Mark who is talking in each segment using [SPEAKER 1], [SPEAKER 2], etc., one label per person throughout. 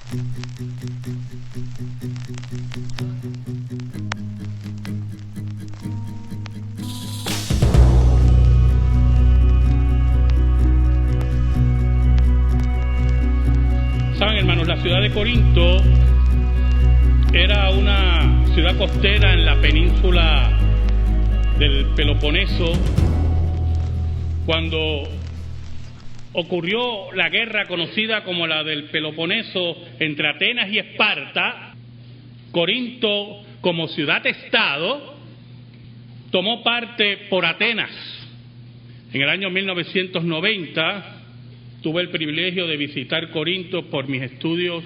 [SPEAKER 1] Saben, hermanos, la ciudad de Corinto era una ciudad costera en la península del Peloponeso. Cuando ocurrió la guerra conocida como la del Peloponeso entre Atenas y Esparta, Corinto, como ciudad-estado, tomó parte por Atenas. En el año 1990 tuve el privilegio de visitar Corinto por mis estudios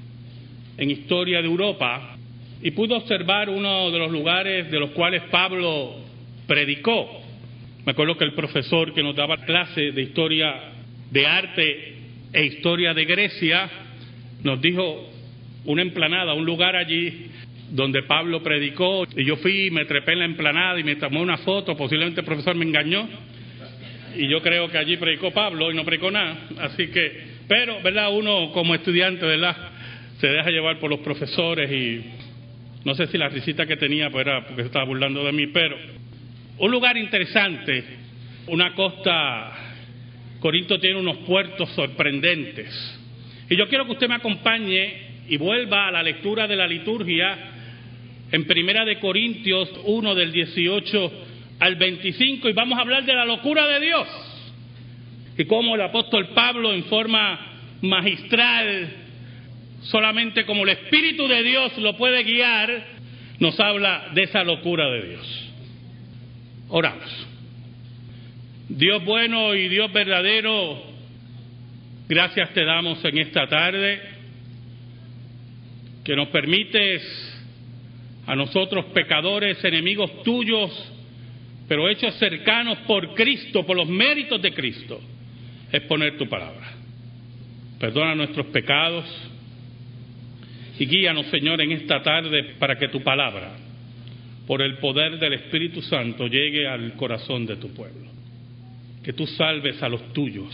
[SPEAKER 1] en historia de Europa y pude observar uno de los lugares de los cuales Pablo predicó. Me acuerdo que el profesor que nos daba clase de historia de arte e historia de Grecia nos dijo una emplanada, un lugar allí donde Pablo predicó, y yo fui, me trepé en la emplanada y me tomé una foto. Posiblemente el profesor me engañó y yo creo que allí predicó Pablo y no predicó nada, así que, pero, ¿verdad? Uno como estudiante, ¿verdad?, se deja llevar por los profesores, y no sé si la risita que tenía pues era porque se estaba burlando de mí, pero un lugar interesante, una costa. Corinto tiene unos puertos sorprendentes, y yo quiero que usted me acompañe y vuelva a la lectura de la liturgia en Primera de Corintios 1 del 18 al 25, y vamos a hablar de la locura de Dios y cómo el apóstol Pablo, en forma magistral, solamente como el Espíritu de Dios lo puede guiar, nos habla de esa locura de Dios. Oramos. Dios bueno y Dios verdadero, gracias te damos en esta tarde que nos permites a nosotros, pecadores, enemigos tuyos, pero hechos cercanos por Cristo, por los méritos de Cristo, exponer tu palabra. Perdona nuestros pecados y guíanos, Señor, en esta tarde para que tu palabra, por el poder del Espíritu Santo, llegue al corazón de tu pueblo. Que tú salves a los tuyos,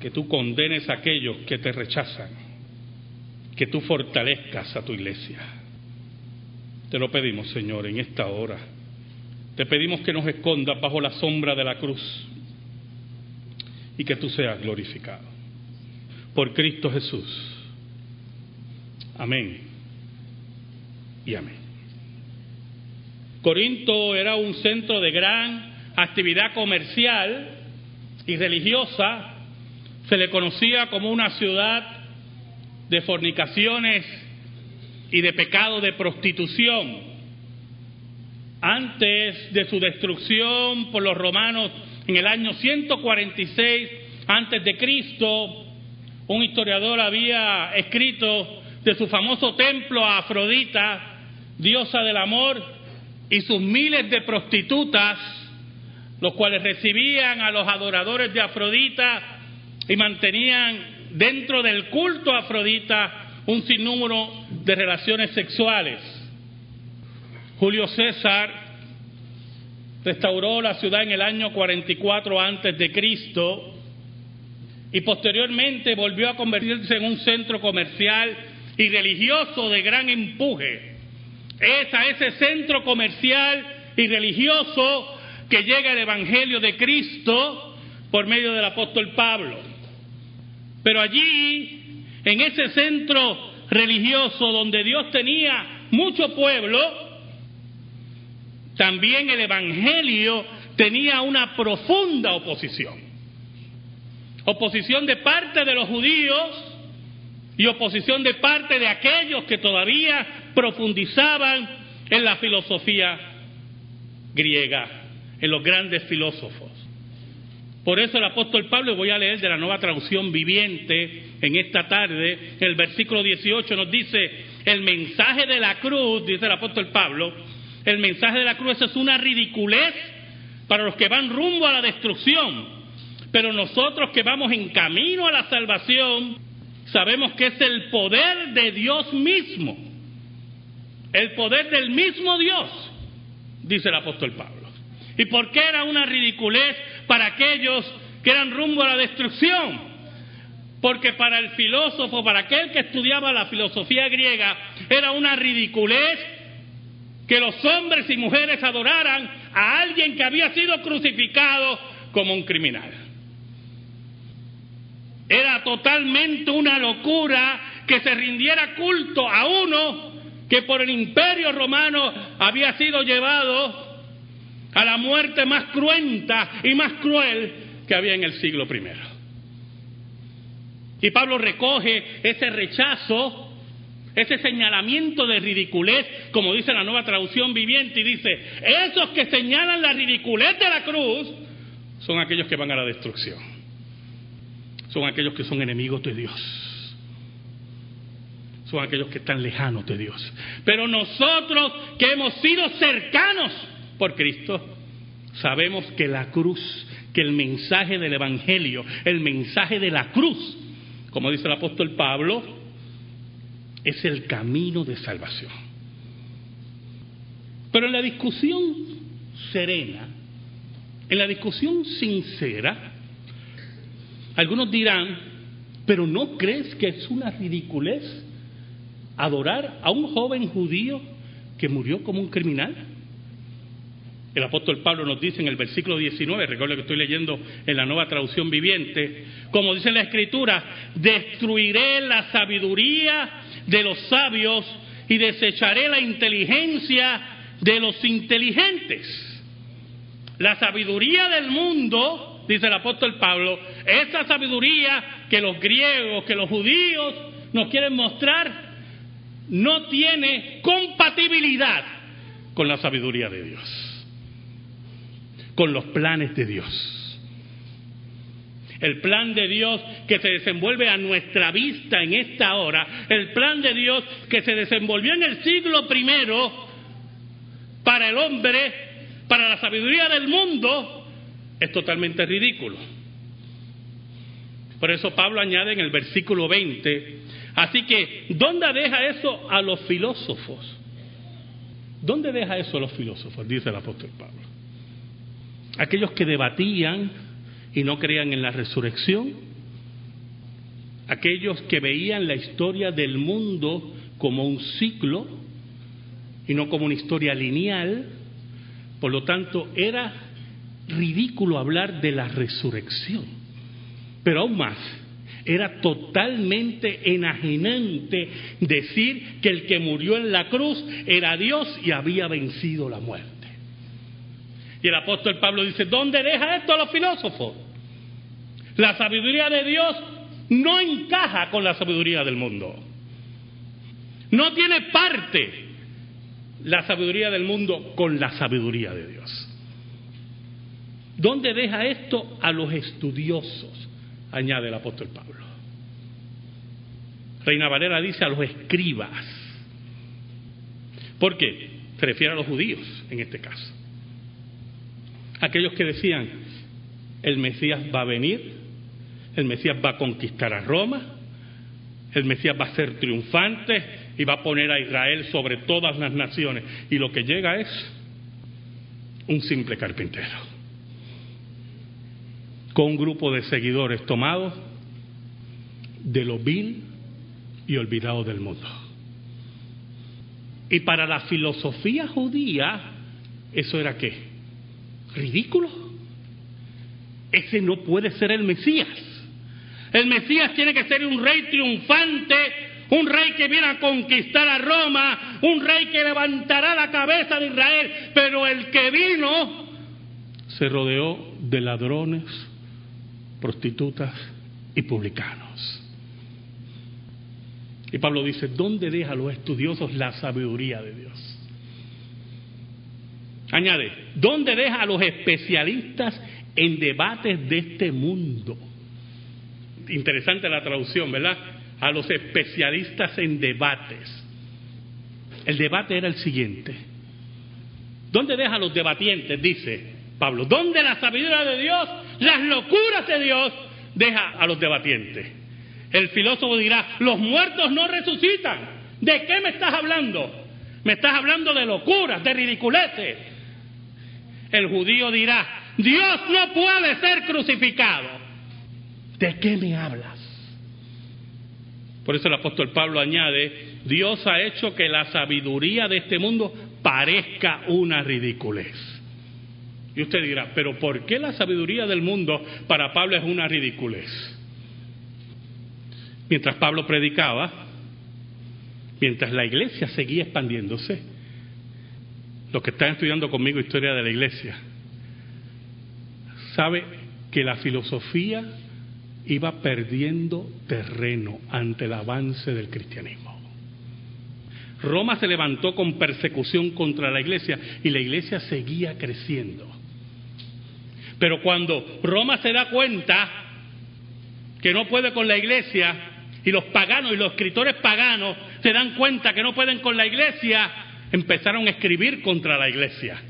[SPEAKER 1] que tú condenes a aquellos que te rechazan, que tú fortalezcas a tu iglesia. Te lo pedimos, Señor, en esta hora. Te pedimos que nos escondas bajo la sombra de la cruz y que tú seas glorificado. Por Cristo Jesús. Amén y amén. Corinto era un centro de gran actividad comercial y religiosa. Se le conocía como una ciudad de fornicaciones y de pecado de prostitución. Antes de su destrucción por los romanos en el año 146 antes de Cristo, un historiador había escrito de su famoso templo a Afrodita, diosa del amor, y sus miles de prostitutas, los cuales recibían a los adoradores de Afrodita y mantenían dentro del culto a Afrodita un sinnúmero de relaciones sexuales. Julio César restauró la ciudad en el año 44 antes de Cristo y posteriormente volvió a convertirse en un centro comercial y religioso de gran empuje. Es a ese centro comercial y religioso que llega el Evangelio de Cristo por medio del apóstol Pablo. Pero allí, en ese centro religioso donde Dios tenía mucho pueblo, también el Evangelio tenía una profunda oposición. Oposición de parte de los judíos y oposición de parte de aquellos que todavía profundizaban en la filosofía griega, en los grandes filósofos. Por eso el apóstol Pablo, voy a leer de la Nueva Traducción Viviente en esta tarde, en el versículo 18 nos dice: el mensaje de la cruz, dice el apóstol Pablo, el mensaje de la cruz es una ridiculez para los que van rumbo a la destrucción, pero nosotros que vamos en camino a la salvación sabemos que es el poder de Dios mismo, el poder del mismo Dios, dice el apóstol Pablo. ¿Y por qué era una ridiculez para aquellos que eran rumbo a la destrucción? porque para el filósofo, para aquel que estudiaba la filosofía griega, era una ridiculez que los hombres y mujeres adoraran a alguien que había sido crucificado como un criminal. Era totalmente una locura que se rindiera culto a uno que por el Imperio Romano había sido llevado a la muerte más cruenta y más cruel que había en el siglo I. Y Pablo recoge ese rechazo, ese señalamiento de ridiculez, como dice la Nueva Traducción Viviente, y dice: esos que señalan la ridiculez de la cruz son aquellos que van a la destrucción, son aquellos que son enemigos de Dios, son aquellos que están lejanos de Dios. Pero nosotros que hemos sido cercanos por Cristo, sabemos que la cruz, que el mensaje del Evangelio, el mensaje de la cruz, como dice el apóstol Pablo, es el camino de salvación. Pero en la discusión serena, en la discusión sincera, algunos dirán: ¿pero no crees que es una ridiculez adorar a un joven judío que murió como un criminal? El apóstol Pablo nos dice en el versículo 19, recuerdo que estoy leyendo en la Nueva Traducción Viviente, como dice la Escritura: destruiré la sabiduría de los sabios y desecharé la inteligencia de los inteligentes. La sabiduría del mundo, dice el apóstol Pablo, esa sabiduría que los griegos, que los judíos nos quieren mostrar, no tiene compatibilidad con la sabiduría de Dios, con los planes de Dios. El plan de Dios que se desenvuelve a nuestra vista en esta hora, el plan de Dios que se desenvolvió en el siglo I para el hombre, para la sabiduría del mundo, es totalmente ridículo. Por eso Pablo añade en el versículo 20: así que, ¿dónde deja eso a los filósofos? ¿Dónde deja eso a los filósofos? Dice el apóstol Pablo. Aquellos que debatían y no creían en la resurrección, aquellos que veían la historia del mundo como un ciclo y no como una historia lineal. Por lo tanto, era ridículo hablar de la resurrección, pero aún más, era totalmente enajenante decir que el que murió en la cruz era Dios y había vencido la muerte. Y el apóstol Pablo dice: ¿dónde deja esto a los filósofos? La sabiduría de Dios no encaja con la sabiduría del mundo. No tiene parte la sabiduría del mundo con la sabiduría de Dios. ¿Dónde deja esto a los estudiosos? Añade el apóstol Pablo. Reina Valera dice: a los escribas. ¿Por qué? Se refiere a los judíos en este caso. Aquellos que decían: el Mesías va a venir, el Mesías va a conquistar a Roma, el Mesías va a ser triunfante y va a poner a Israel sobre todas las naciones. Y lo que llega es un simple carpintero, con un grupo de seguidores tomados de lo vil y olvidado del mundo. Y para la filosofía judía, ¿eso era qué? ¿Ridículo? Ese no puede ser el Mesías. El Mesías tiene que ser un rey triunfante, un rey que viene a conquistar a Roma, un rey que levantará la cabeza de Israel. Pero el que vino se rodeó de ladrones, prostitutas y publicanos. Y Pablo dice: ¿dónde deja a los estudiosos la sabiduría de Dios? Añade: ¿dónde deja a los especialistas en debates de este mundo? Interesante la traducción, ¿verdad? A los especialistas en debates. El debate era el siguiente: ¿dónde deja a los debatientes? Dice Pablo: ¿dónde la sabiduría de Dios, las locuras de Dios, deja a los debatientes? El filósofo dirá: los muertos no resucitan. ¿De qué me estás hablando? Me estás hablando de locuras, de ridiculeces. El judío dirá: Dios no puede ser crucificado. ¿De qué me hablas? Por eso el apóstol Pablo añade, Dios ha hecho que la sabiduría de este mundo parezca una ridiculez. Y usted dirá, ¿pero por qué la sabiduría del mundo para Pablo es una ridiculez? Mientras Pablo predicaba, mientras la iglesia seguía expandiéndose, los que están estudiando conmigo historia de la iglesia, sabe que la filosofía iba perdiendo terreno ante el avance del cristianismo. Roma se levantó con persecución contra la iglesia y la iglesia seguía creciendo. Pero cuando Roma se da cuenta que no puede con la iglesia, y los paganos y los escritores paganos se dan cuenta que no pueden con la iglesia, empezaron a escribir contra la iglesia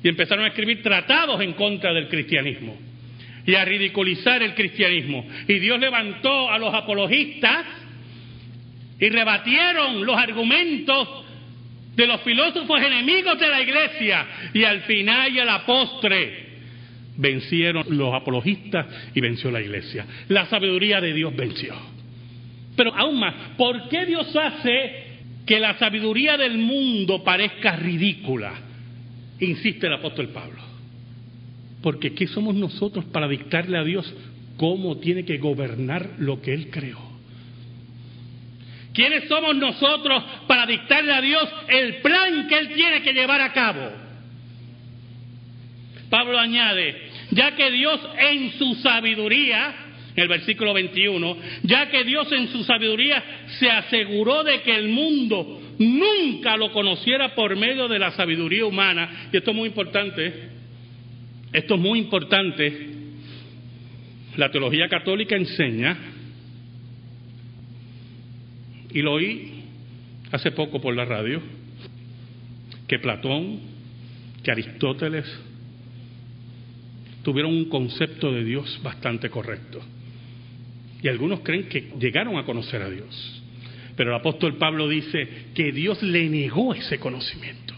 [SPEAKER 1] y empezaron a escribir tratados en contra del cristianismo y a ridiculizar el cristianismo. Y Dios levantó a los apologistas y rebatieron los argumentos de los filósofos enemigos de la iglesia, y al final y a la postre vencieron los apologistas y venció la iglesia. La sabiduría de Dios venció. Pero aún más, ¿por qué Dios hace que la sabiduría del mundo parezca ridícula? Insiste el apóstol Pablo. Porque ¿qué somos nosotros para dictarle a Dios cómo tiene que gobernar lo que Él creó? ¿Quiénes somos nosotros para dictarle a Dios el plan que Él tiene que llevar a cabo? Pablo añade, ya que Dios en su sabiduría, en el versículo 21, ya que Dios en su sabiduría se aseguró de que el mundo nunca lo conociera por medio de la sabiduría humana, y esto es muy importante. Esto es muy importante. La teología católica enseña, y lo oí hace poco por la radio, que Platón, que Aristóteles tuvieron un concepto de Dios bastante correcto. Y algunos creen que llegaron a conocer a Dios. Pero el apóstol Pablo dice que Dios le negó ese conocimiento.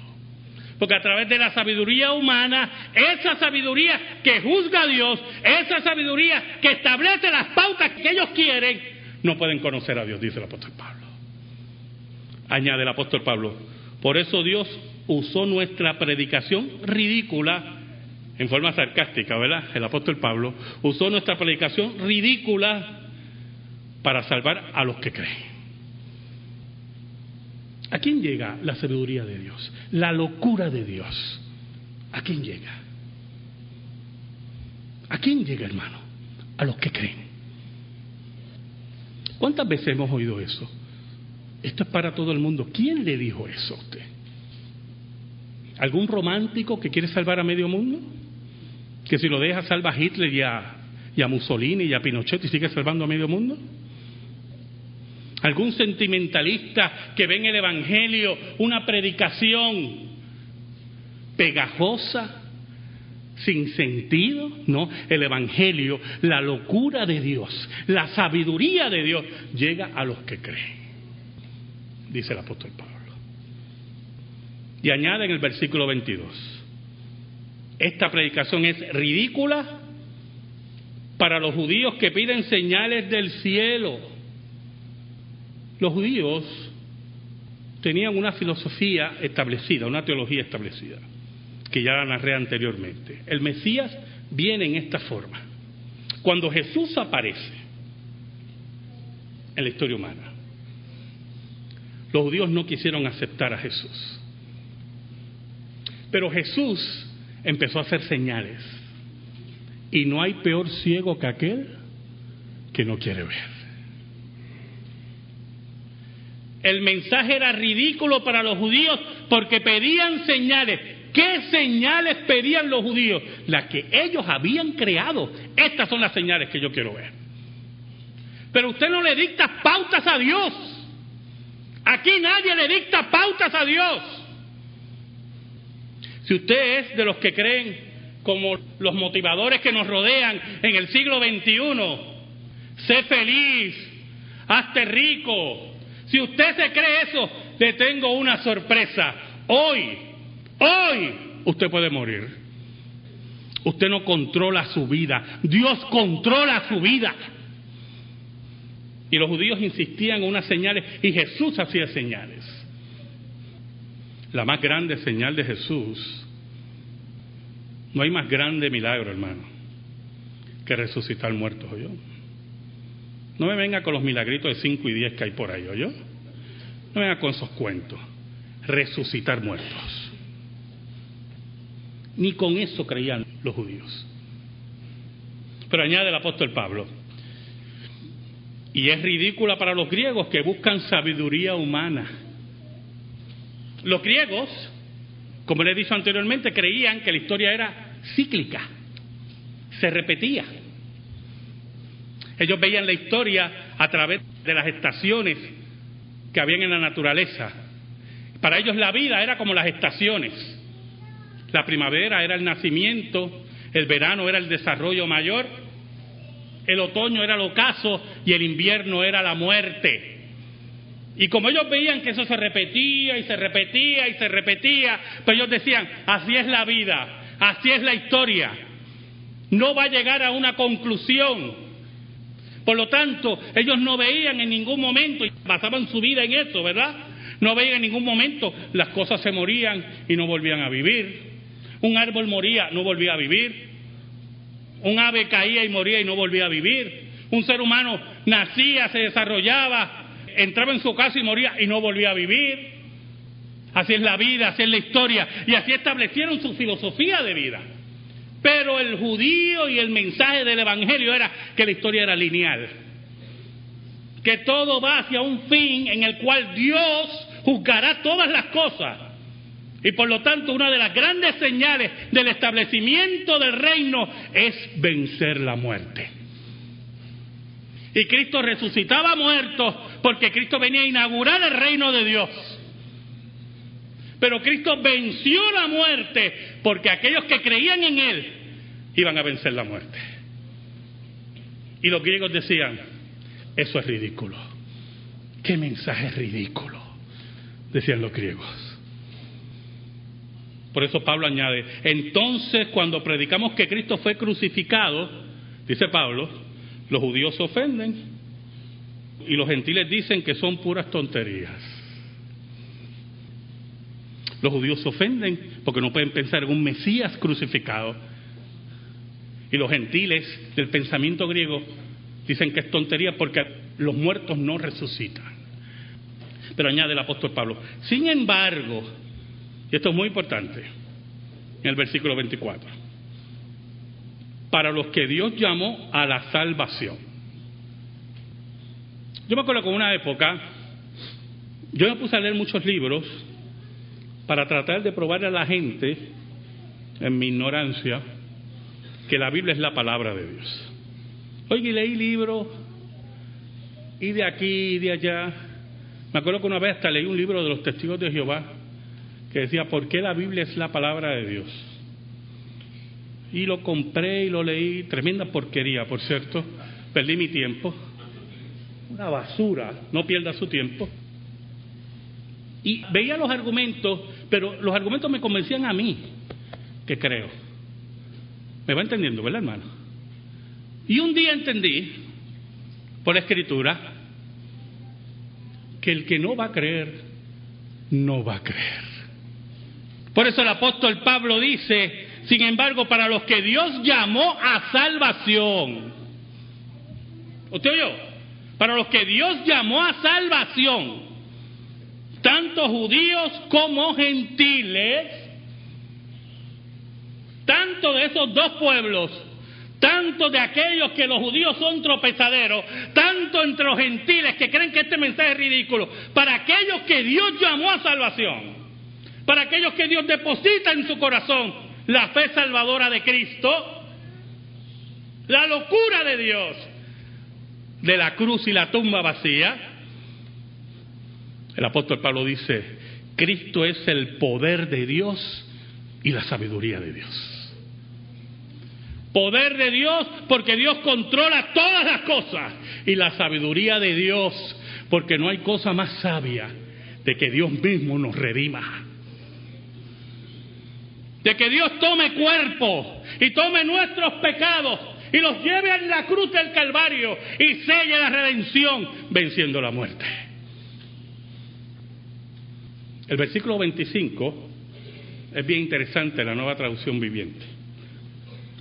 [SPEAKER 1] Porque a través de la sabiduría humana, esa sabiduría que juzga a Dios, esa sabiduría que establece las pautas que ellos quieren, no pueden conocer a Dios, dice el apóstol Pablo. Añade el apóstol Pablo, por eso Dios usó nuestra predicación ridícula, en forma sarcástica, ¿verdad? El apóstol Pablo usó nuestra predicación ridícula para salvar a los que creen. ¿A quién llega la sabiduría de Dios? La locura de Dios. ¿A quién llega? ¿A quién llega, hermano? A los que creen. ¿Cuántas veces hemos oído eso? Esto es para todo el mundo. ¿Quién le dijo eso a usted? ¿Algún romántico que quiere salvar a medio mundo? Que si lo deja salva a Hitler y a Mussolini y a Pinochet y sigue salvando a medio mundo. ¿Algún sentimentalista que ve en el Evangelio una predicación pegajosa, sin sentido? No, el Evangelio, la locura de Dios, la sabiduría de Dios llega a los que creen, dice el apóstol Pablo. Y añade en el versículo 22, esta predicación es ridícula para los judíos que piden señales del cielo. Los judíos tenían una filosofía establecida, una teología establecida, que ya la narré anteriormente. El Mesías viene en esta forma. Cuando Jesús aparece en la historia humana, los judíos no quisieron aceptar a Jesús. Pero Jesús empezó a hacer señales. Y no hay peor ciego que aquel que no quiere ver. El mensaje era ridículo para los judíos porque pedían señales. ¿Qué señales pedían los judíos? Las que ellos habían creado. Estas son las señales que yo quiero ver. Pero usted no le dicta pautas a Dios. Aquí nadie le dicta pautas a Dios. Si usted es de los que creen como los motivadores que nos rodean en el siglo XXI, sé feliz, hazte rico. Si usted se cree eso, le tengo una sorpresa. Hoy, usted puede morir. Usted no controla su vida. Dios controla su vida. Y los judíos insistían en unas señales y Jesús hacía señales. La más grande señal de Jesús, no hay más grande milagro, hermano, que resucitar muertos, ¿oyó? No me venga con los milagritos de 5 y 10 que hay por ahí, ¿oyó? No me venga con esos cuentos. Resucitar muertos. Ni con eso creían los judíos. Pero añade el apóstol Pablo, y es ridícula para los griegos que buscan sabiduría humana. Los griegos, como les he dicho anteriormente, creían que la historia era cíclica, se repetía. Ellos veían la historia a través de las estaciones que habían en la naturaleza. Para ellos la vida era como las estaciones. La primavera era el nacimiento, el verano era el desarrollo mayor, el otoño era el ocaso y el invierno era la muerte. Y como ellos veían que eso se repetía y se repetía y se repetía, pues ellos decían, así es la vida, así es la historia, no va a llegar a una conclusión. Por lo tanto, ellos no veían en ningún momento, y pasaban su vida en eso, ¿verdad? No veían en ningún momento, las cosas se morían y no volvían a vivir. Un árbol moría, no volvía a vivir. Un ave caía y moría y no volvía a vivir. Un ser humano nacía, se desarrollaba, entraba en su casa y moría y no volvía a vivir. Así es la vida, así es la historia. Y así establecieron su filosofía de vida. Pero el judío y el mensaje del evangelio era que la historia era lineal. Que todo va hacia un fin en el cual Dios juzgará todas las cosas. Y por lo tanto, una de las grandes señales del establecimiento del reino es vencer la muerte. Y Cristo resucitaba muertos porque Cristo venía a inaugurar el reino de Dios. Pero Cristo venció la muerte porque aquellos que creían en Él iban a vencer la muerte. Y los griegos decían, eso es ridículo. ¿Qué mensaje ridículo? Decían los griegos. Por eso Pablo añade, entonces cuando predicamos que Cristo fue crucificado, dice Pablo, los judíos se ofenden y los gentiles dicen que son puras tonterías. Los judíos se ofenden porque no pueden pensar en un Mesías crucificado. Y los gentiles del pensamiento griego dicen que es tontería porque los muertos no resucitan. Pero añade el apóstol Pablo, sin embargo, y esto es muy importante, en el versículo 24, para los que Dios llamó a la salvación. Yo me acuerdo que en una época, yo me puse a leer muchos libros para tratar de probarle a la gente, en mi ignorancia, que la Biblia es la palabra de Dios. Oye, leí libros, y de aquí y de allá. Me acuerdo que una vez hasta leí un libro de los testigos de Jehová, que decía, ¿por qué la Biblia es la palabra de Dios? Y lo compré y lo leí, tremenda porquería, por cierto, perdí mi tiempo, una basura, no pierda su tiempo. Y veía los argumentos, pero los argumentos me convencían a mí, que creo. ¿Me va entendiendo, verdad, hermano? Y un día entendí, por la Escritura, que el que no va a creer, no va a creer. Por eso el apóstol Pablo dice, sin embargo, para los que Dios llamó a salvación. ¿Usted oyó? Para los que Dios llamó a salvación, tanto judíos como gentiles, tanto de esos dos pueblos, tanto de aquellos que los judíos son tropezaderos, tanto entre los gentiles que creen que este mensaje es ridículo, para aquellos que Dios llamó a salvación, para aquellos que Dios deposita en su corazón la fe salvadora de Cristo, la locura de Dios, de la cruz y la tumba vacía. El apóstol Pablo dice, Cristo es el poder de Dios y la sabiduría de Dios. Poder de Dios porque Dios controla todas las cosas, y la sabiduría de Dios porque no hay cosa más sabia de que Dios mismo nos redima. De que Dios tome cuerpo y tome nuestros pecados y los lleve a la cruz del Calvario y selle la redención venciendo la muerte. El versículo 25 es bien interesante en la Nueva Traducción Viviente,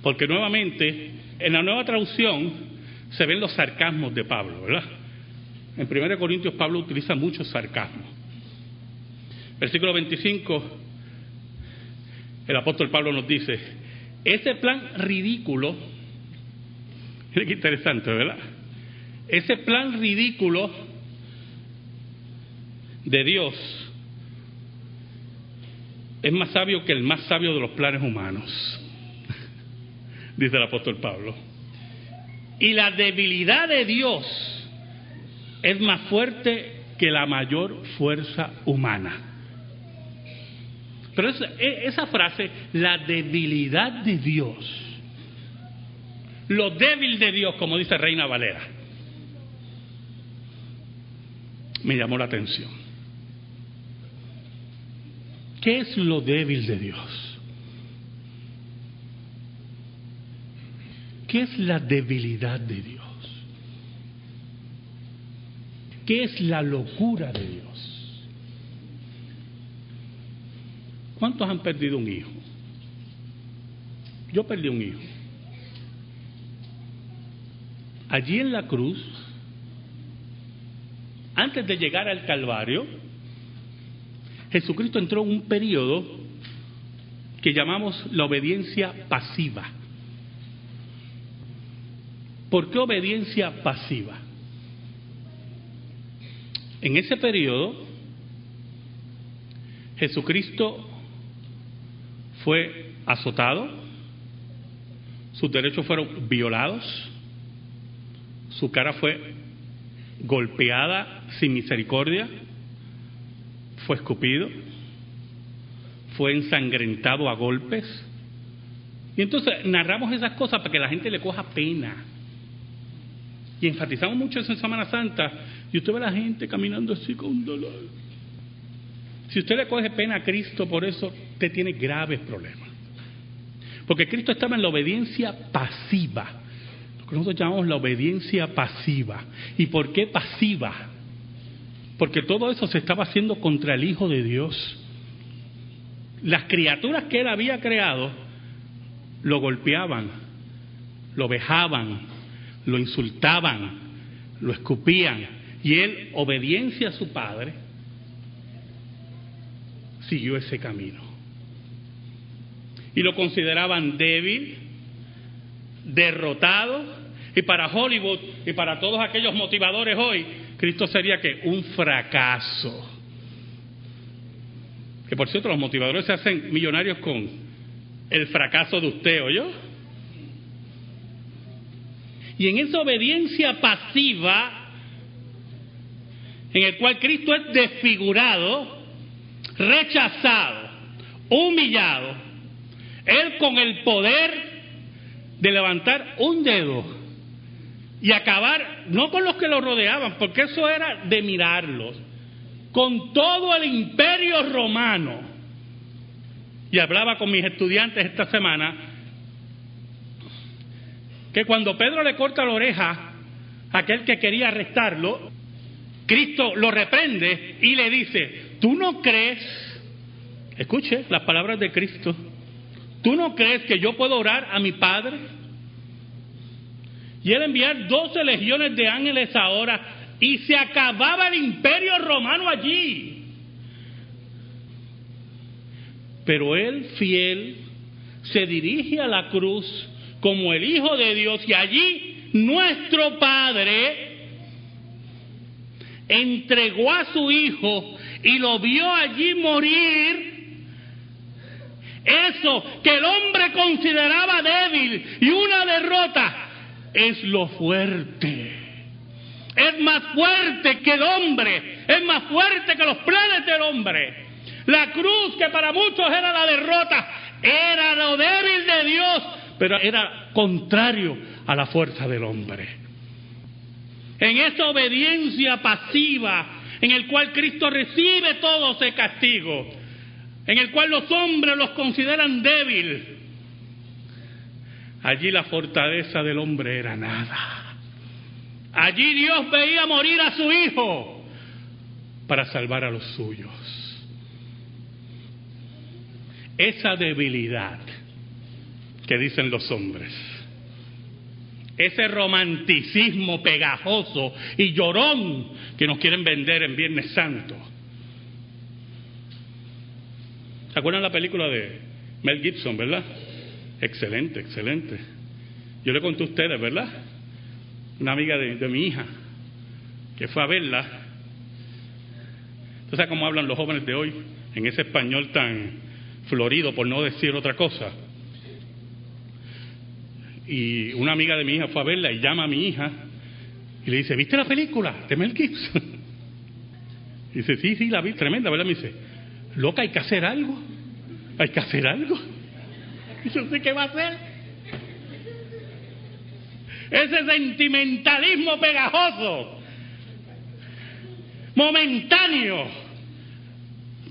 [SPEAKER 1] porque nuevamente en la Nueva Traducción se ven los sarcasmos de Pablo, ¿verdad? En 1 Corintios Pablo utiliza mucho sarcasmo. Versículo 25, el apóstol Pablo nos dice: ese plan ridículo, miren qué interesante, ¿verdad? Ese plan ridículo de Dios es más sabio que el más sabio de los planes humanos, dice el apóstol Pablo. Y la debilidad de Dios es más fuerte que la mayor fuerza humana. Pero esa frase, la debilidad de Dios, lo débil de Dios, como dice Reina Valera, me llamó la atención. ¿Qué es lo débil de Dios? ¿Qué es la debilidad de Dios? ¿Qué es la locura de Dios? ¿Cuántos han perdido un hijo? Yo perdí un hijo. Allí en la cruz, antes de llegar al Calvario, Jesucristo entró en un periodo que llamamos la obediencia pasiva. ¿Por qué obediencia pasiva? En ese periodo, Jesucristo fue azotado, sus derechos fueron violados, su cara fue golpeada sin misericordia, fue escupido, fue ensangrentado a golpes. Y entonces narramos esas cosas para que la gente le coja pena. Y enfatizamos mucho eso en Semana Santa. Y usted ve a la gente caminando así con dolor. Si usted le coge pena a Cristo por eso, usted tiene graves problemas. Porque Cristo estaba en la obediencia pasiva, lo que nosotros llamamos la obediencia pasiva. ¿Y por qué pasiva? Porque todo eso se estaba haciendo contra el Hijo de Dios. Las criaturas que Él había creado lo golpeaban, lo vejaban, lo insultaban, lo escupían. Y Él, obediencia a su Padre, siguió ese camino. Y lo consideraban débil, derrotado. Y para Hollywood y para todos aquellos motivadores hoy, Cristo sería que un fracaso. Que por cierto, los motivadores se hacen millonarios con el fracaso de usted, ¿oyó? Y en esa obediencia pasiva, en el cual Cristo es desfigurado, rechazado, humillado, Él con el poder de levantar un dedo y acabar, no con los que lo rodeaban, porque eso era de mirarlos, con todo el imperio romano. Y hablaba con mis estudiantes esta semana que cuando Pedro le corta la oreja a aquel que quería arrestarlo, Cristo lo reprende y le dice: ¿tú no crees? Escuche las palabras de Cristo. ¿Tú no crees que yo puedo orar a mi Padre y Él enviar 12 legiones de ángeles ahora y se acababa el imperio romano allí? Pero Él, fiel, se dirige a la cruz como el Hijo de Dios, y allí nuestro Padre entregó a su Hijo y lo vio allí morir. Eso que el hombre consideraba débil y una derrota es lo fuerte. Es más fuerte que el hombre, es más fuerte que los planes del hombre. La cruz, que para muchos era la derrota, era lo débil de Dios, pero era contrario a la fuerza del hombre. En esa obediencia pasiva, en el cual Cristo recibe todo ese castigo, en el cual los hombres los consideran débil, allí la fortaleza del hombre era nada. Allí Dios veía morir a su Hijo para salvar a los suyos. Esa debilidad que dicen los hombres, ese romanticismo pegajoso y llorón que nos quieren vender en Viernes Santo. ¿Se acuerdan la película de Mel Gibson, verdad? Excelente, excelente. Yo le conté a ustedes, ¿verdad? Una amiga de mi hija que fue a verla. ¿Tú sabes cómo hablan los jóvenes de hoy? En ese español tan florido, por no decir otra cosa. Y una amiga de mi hija fue a verla y llama a mi hija y le dice, ¿viste la película de Mel Gibson? Y dice, sí, la vi, tremenda, ¿verdad? Me dice, loca, hay que hacer algo. Hay que hacer algo. Y yo sé qué va a hacer. Ese sentimentalismo pegajoso, momentáneo,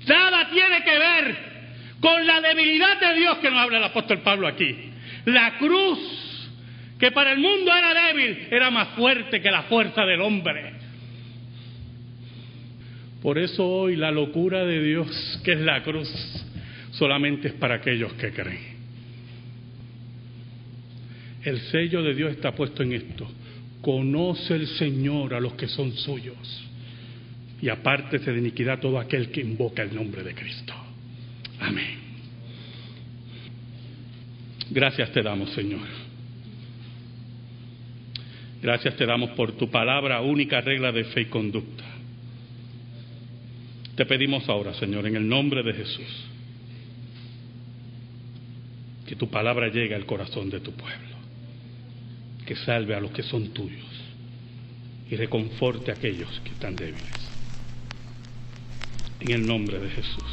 [SPEAKER 1] nada tiene que ver con la debilidad de Dios que nos habla el apóstol Pablo aquí. La cruz, que para el mundo era débil, era más fuerte que la fuerza del hombre. Por eso hoy la locura de Dios, que es la cruz, solamente es para aquellos que creen. El sello de Dios está puesto en esto: conoce el Señor a los que son suyos, y apártese de iniquidad todo aquel que invoca el nombre de Cristo. Amén. Gracias te damos, Señor. Gracias te damos por tu palabra, única regla de fe y conducta. Te pedimos ahora, Señor, en el nombre de Jesús, que tu palabra llegue al corazón de tu pueblo, que salve a los que son tuyos y reconforte a aquellos que están débiles. En el nombre de Jesús.